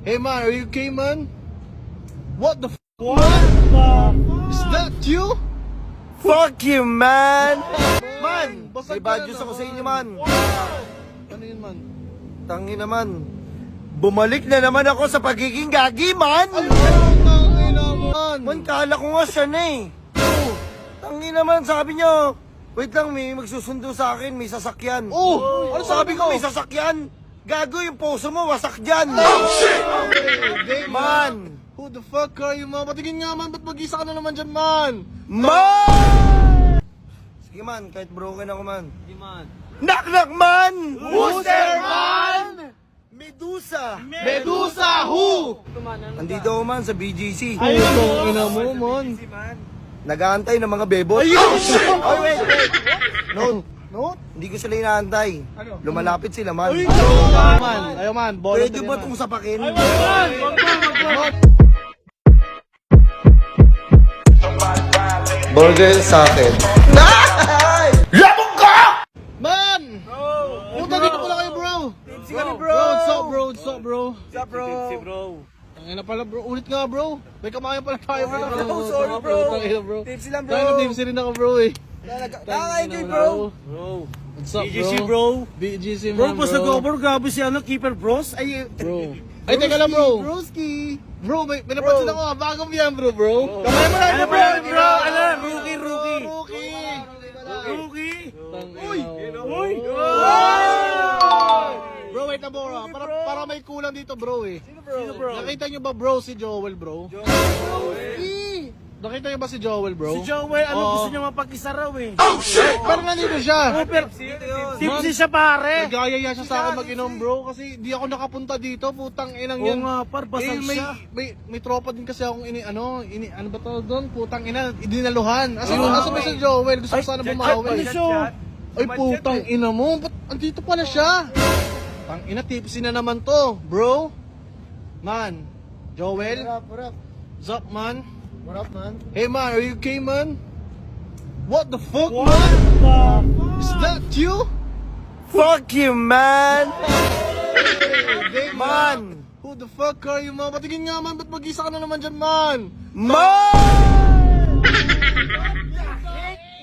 Hey man, are you okay, man? What the f***? What the Is that you? Fuck you, man! Man! Basag May ka bad news na ako sa naman. inyo, man. Ano yun, man? Tangin naman. Bumalik na naman ako sa pagiging gagi, man! Man, kala ko nga siya na eh. Tangin naman, sabi nyo. Wait lang, may magsusundo sa akin, may sasakyan. Oh! Ano Sabi ko, may sasakyan. Gago, yung puso mo, wasak dyan. Hey, Man! Who the fuck are you, man? Patingin nga, man. Ba't mag-isa ka na naman dyan, man? Man! Sige, man, kahit broken ako, man. Hindi man. Knock, knock, man! Who's there, man? Medusa! Medusa, who? Andito ako, man, sa BGC. Ayun, ina mo, man. Nag-aantay ng mga bebot. Ayun! Ay, wait. No, No? hindi ko sila inaantay. Lumalapit sila, man. Man, ayaw, man. Bola Pwede ba itong sapakin? Burger sa akin. Labog ka! Man! Puta, dito pala kayo, bro. Tipsy kami, bro. What's up, bro? What's up, bro? What's up, bro? bro. Ang ina pala, bro. Ulit nga, bro. May kamayan pala tayo, bro. Sorry, bro. Tangina, bro. Tipsy lang, bro. Tangina, tipsy rin ako, bro, eh. Nakaka-enjoy, bro. Bro. What's up, BGC, bro? bro. BGC, Bro, man, pas nag-over, grabe si Keeper Bros. Ay, Bro. Ay, teka lang, bro. Broski. Bro, may napansin ako, ah. Bagong yan, bro. Kamay mo na, ano bro. bro? Ano? Rookie. Uy! Uy! Bro, wait na, bro. Ah. Para may kulang dito, bro, eh. Sino bro? Nakita nyo ba, bro, si Joel, bro? Nakita nyo ba si Joel, bro? Si Joel, ano Oo. gusto niya mapag-isa raw eh. Parang nandito siya. Super. Tipsy siya pare. Nagayaya siya sa akin mag-inom, bro, kasi di ako nakapunta dito, putang inang Oo yan. nga, par, basag may, siya. may tropa din kasi akong ano ba tawag doon? Putang ina, idinaluhan. Asa ba si Joel? Gusto ko sana bumawi. Ano siya? Ay, putang ina mo, ba't andito pala siya? Tang ina, tipsy na naman to, bro. Man, Joel, what's up, man? What up, man? Hey, man, are you okay, man? What the fuck, What man? the Is that you? Fuck you, man! Hey, Man! Who the fuck are you, man? Patingin nga, man. Ba't mag-isa ka na naman dyan, man? Man!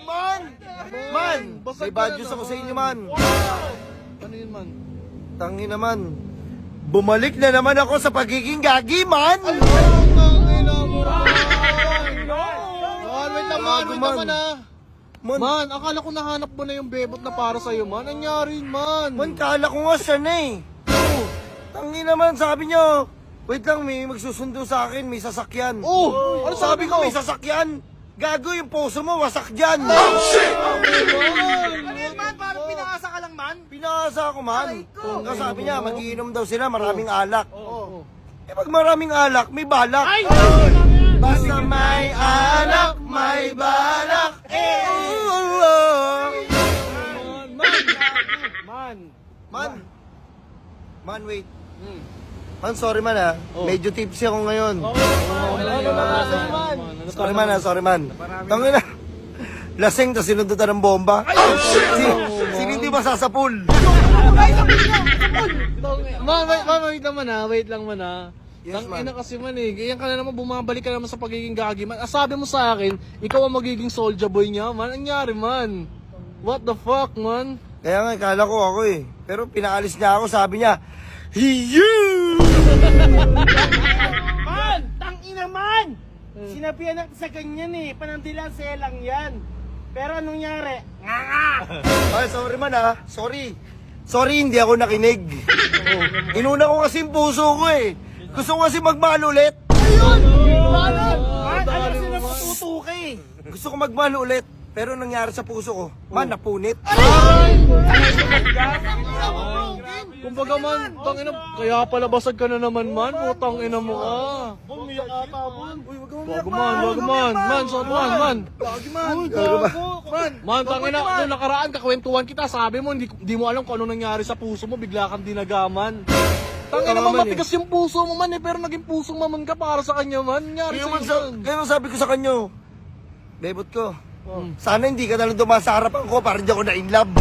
Man! Man! Basag May ka bad na news ako sa naman. inyo, man. Ano yun, man? Tangin naman. Bumalik na naman ako sa pagiging gagi, man! Man, wait lang, man. Wait naman, ah. Man, akala ko nahanap mo na yung bebot na para sa'yo, man. Anyari, man. Man, kala ko nga siya na eh. Tangin naman, sabi nyo. Wait lang, may magsusundo sa akin, may sasakyan. Oh! Ano Sabi ko, may sasakyan. Gago, yung puso mo, wasak dyan. Man, Parang pinakasa ka lang man. Pinasa ako, man. Kasi sabi niya, magiinom daw sila, maraming alak. Oo. Eh, pag maraming alak, may balak. Ay! Basta may alak, may balak. Man, wait. Man, sorry man ha. Medyo tipsy ako ngayon. Sorry man ha, sorry man. Tangin na. Lasing, tas sinundutan ng bomba. Sino hindi masasapul? Man, wait naman, ah. Wait lang, man, ah. Yes, Tang man. ina kasi man eh. Ganyan ka na naman, bumabalik ka naman sa pagiging gagi, man. Sabi mo sa akin, ikaw ang magiging soldier boy niya, man. Anyari, man? What the fuck, man? Kaya nga, kala ko ako eh. Pero pinaalis niya ako, sabi niya, Hiyu! Man! Tangina man! Sinabihan natin sa ganyan eh. Panandilan selang yan. Pero anong nangyari? Ay, sorry man ha. Sorry. Sorry, hindi ako nakinig. Inuna ko kasi yung puso ko eh. Gusto ko kasi magmahal ulit. Man! Ano sila matutuki? Gusto ko magmahal ulit. Pero nangyari sa puso ko, man, napunit. Kumbaga, man, tang ina, kaya pala basag ka na naman, man. Putang ina mo, ah. Umiyak ata man. Wag man. Man, so, man. Man, tang ina, nung nakaraan, kakwentuhan kita, sabi mo, hindi mo alam kung ano nangyari sa puso mo, bigla kang dinagaman. Tangin naman, matigas yung puso mo, man, eh, pero naging pusong mamon ka para sa kanya, man. Nangyari Kaya sabi ko sa kanyo, bebot ko, sana hindi ka nalang dumaan sa harapan ko para hindi ako na-inlove.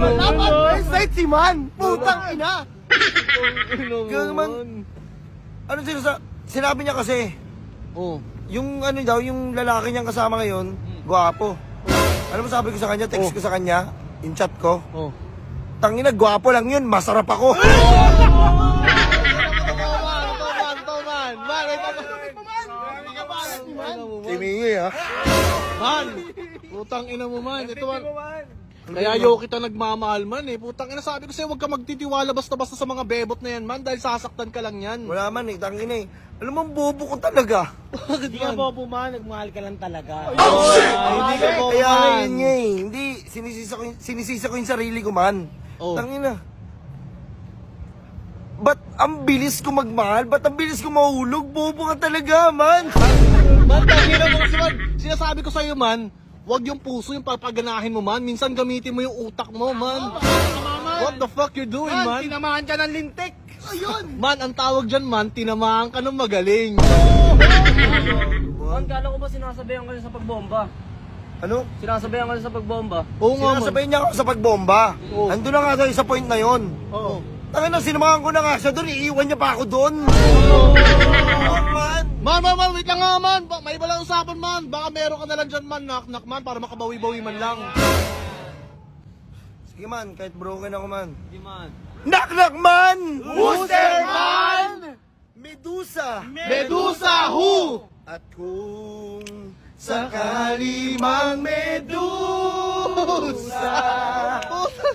Dapat first sight si man! Putang ina! Kaya naman, Ano sinabi niya kasi, Oh. yung ano daw, yung lalaki niyang kasama ngayon, gwapo. Alam mo sabi ko sa kanya, text ko sa kanya, in chat ko, Oh. tangina, gwapo lang yun, masarap ako. Timingi ha. Man, putang ina mo man. Ito man. Kaya yo kita nagmamahal man eh. Putang ina, sabi ko sa'yo, huwag ka magtitiwala basta-basta sa mga bebot na yan man dahil sasaktan ka lang yan. Wala man eh, tangina eh. Alam mo, ang bobo ko talaga. Hindi ka bobo man, nagmahal ka lang talaga. Hindi ka po Kaya man. yun nga eh, hindi, sinisisa ko yung sarili ko man. Oh. Tangina. Ba't ang bilis ko magmahal? Ba't ang bilis ko mahulog? Bobo ka talaga, man. Man, tangina mo kasi man. Sinasabi ko sa'yo man, huwag yung puso yung papaganahin mo man. Minsan gamitin mo yung utak mo man. What the fuck you doing man? Tinamahan ka ng lintik. Man, ang tawag dyan man, tinamaan ka ng magaling. Man, kala ko ba sinasabayan ka sa pagbomba? Ano? Sinasabayan ka sa pagbomba? Oo nga man. Sinasabayan niya ako sa pagbomba. Oo. Andun na nga tayo sa point na yon. Oo. Tangina, sinamahan ko na nga siya doon, iiwan niya pa ako doon. Man. Man, wait lang nga man. May iba lang usapan man. Baka meron ka na lang dyan man, knock man, para makabawi-bawi man lang. Sige man, kahit broken ako man. Hindi man. Knock man! Who's there, man? Medusa! Medusa, who? At kung sakali mang Medusa,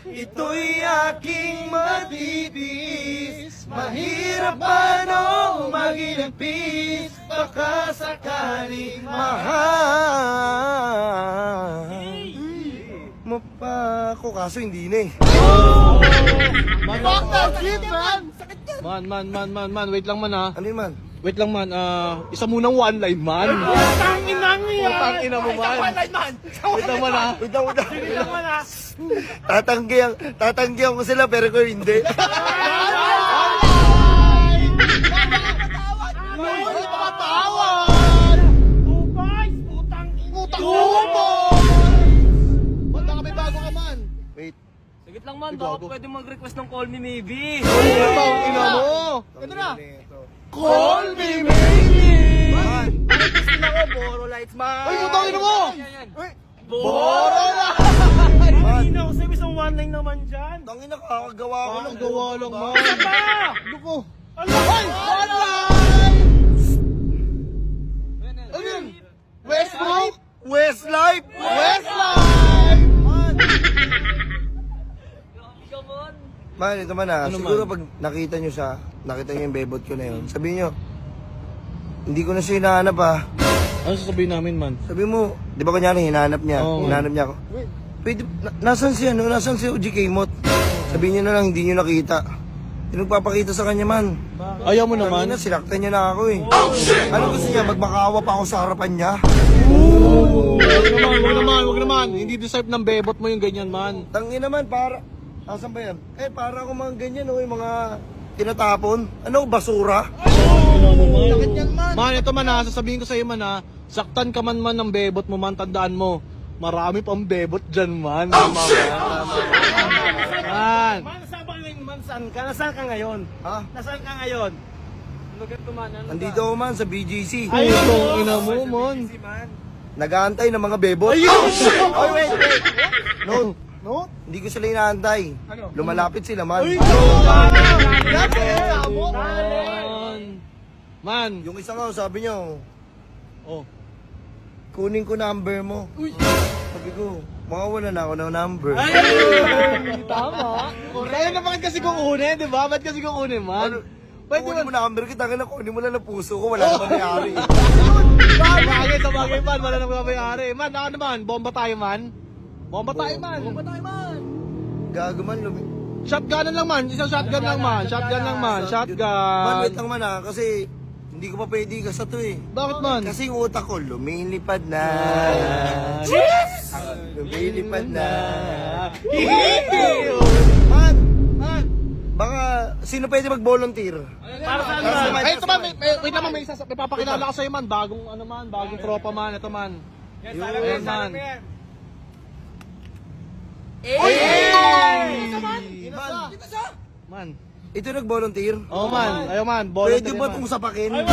ito'y aking matitiis. Mahirap ano maginagpis, baka sakaling mahal mo pa ako, kaso hindi na eh. Man, wait lang man ha. Ano yun man? Wait lang man, isa munang one line man. Tangin yan. Putang ina mo man. Wait lang man ha. Wait lang. Tatanggihan ko sila pero ko hindi. Banda kami bago ka man. Wait. Sigit lang man, baka pwede mag-request ng call me maybe. Putang ina mo. Ito na. Call me maybe. Man. Boro lights man. Ay, putang ina mo. Boro Hindi na ako sabi sa one line naman dyan. Tangin na kakagawa ko lang. Gawa lang man. Pa! Ano ko? Ano? One line! Ano yun? Westbrook? Westlife! Westlife! Come on. Man, ito man Ano siguro man? pag nakita nyo siya, nakita nyo yung bebot ko na yun, sabihin nyo, hindi ko na siya hinahanap ah. Ano sasabihin namin man? Sabi mo, di ba kanyari hinahanap niya? Oo. Hinahanap niya ako. Pwede, nasan si ano? Nasan si OG Kmot? Sabihin niyo na lang, hindi niyo nakita. Hindi nagpapakita sa kanya man. Ayaw mo naman. Kanina, sinaktan niya na ako eh. Ano gusto niya? Magmakaawa pa ako sa harapan niya? Wag naman. Hindi deserve ng bebot mo yung ganyan man. Tangin naman, para... Asan ba yan? Para ako mga ganyan oh, yung mga tinatapon. Ano, basura? Man, ito man ha, sasabihin ko sa iyo man ha, saktan ka man ng bebot mo man, tandaan mo, marami pang bebot dyan man. Man. Man, saan ba ngayon man? Saan ka? Nasaan ka ngayon? Ha? Nasaan ka ngayon? Lugat ko man. Ano Nandito ako man sa BGC. Putong ina mo man. Nag-aantay ng mga bebot. Ayun! Oy, wait. No? Hindi ko sila inaantay. Lumalapit sila man. Man. Yung isa nga, sabi niya, Oh. kunin ko number mo. Sabi ko, makawala na ako ng number. Tama. Kaya naman kasi kukunin, di ba? Ba't kasi kukunin man? Pwede Kunin man. mo number kita, kunin mo lang na puso ko, wala naman nangyari. Bagay sa bagay man, wala nang mamayari. Man, ako naman, bomba tayo man. Bomba tayo man. Gago man, Shotgun lang man, isang shotgun lang man. Shotgun lang man, Man, shotgun. wait lang man kasi hindi ko pa pwede ka sa to eh. Bakit man? Kasi yung utak ko, lumilipad na. Lumilipad na. Man, baka, sino pwede mag-volunteer? Para saan man? Ay, ito man, wait lang man, may papakilala ko sa'yo man. Bagong ano man, bagong tropa man, ito man. Ayan man. Man. Ito nag-volunteer. Oo man, ayaw man. Pwede ba itong sapakin? Wag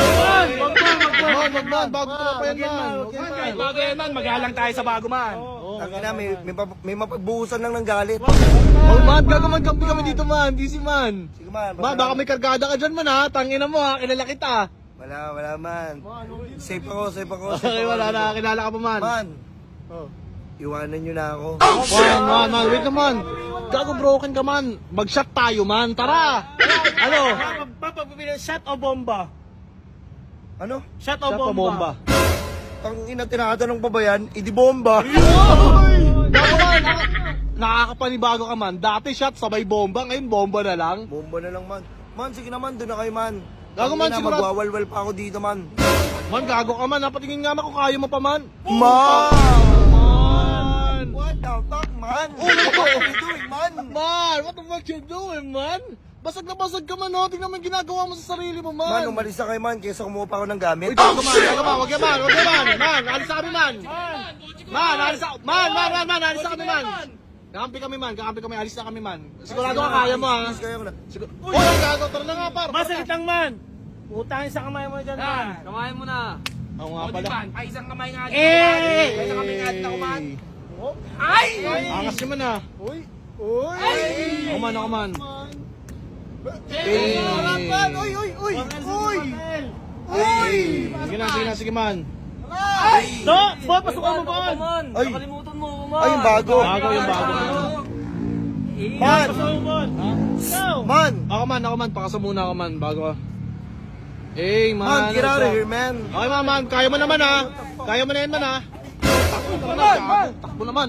man, bago tropa yan man. Kahit bago yan man, magalang tayo sa bago man. Tangina, may mapagbuhusan lang ng galit. Oh man, gagaman kampi kami dito man, DC man. Sige man. Man, baka may kargada ka dyan man ha, tangina mo ha, kilala kita. Wala man. Safe ako. Okay, wala na, kilala ka pa man. Man, iwanan nyo na ako. Man, wait naman. Gago broken ka man, mag-shot tayo man, tara. Ano? Papapili, shot o bomba? Ano? Shot o Shot o bomba? Ang ina tinatanong pa ba yan? Idi bomba. Gago man, nakakapanibago ka man. Dati shot, sabay bomba, ngayon bomba na lang. Bomba na lang man. Man, sige naman, doon na kayo man. Gago man, Tangina, sigurado- magwawalwal pa ako dito man. Man, gago ka man, napatingin nga man kung kaya mo pa man. Man! What the fuck, man? What are you doing, man? Man, what the fuck you doing, man? Basag na basag ka man, no? Tingnan mo yung ginagawa mo sa sarili mo, Man, man. umalis na kayo man, kaysa kumuha pa ako ng gamit. Uy, gago man, wag yan man, man, alis na kami man. Man, alis na, man, alis na kami man. Kakampi kami, alis na kami man. Sigurado ka kaya mo, ha? Kaya ko na. Uy, gago, tara na nga, par. Masalit lang man. Utangin sa kamay mo dyan man. Kamayan mo na. Oo nga pala. Ay, isang kamay nga. Eh! Isang kamay nga na kuman. Angas naman, ha? Uy! Ako man. Sige man. So, Bon, pasukan mo Bon. Man, Ay. nakalimutan mo kuman. Ay, yung bago. Bago yung bago. Man! Pasukan mo Bon. Go! Man! Ako man, pakasa muna ako man, bago ka. Eh, man. Man, get out of ano here, ba? man! Okay, man, kaya mo naman, ha? Kaya mo na yan, man, ha? Takbo naman.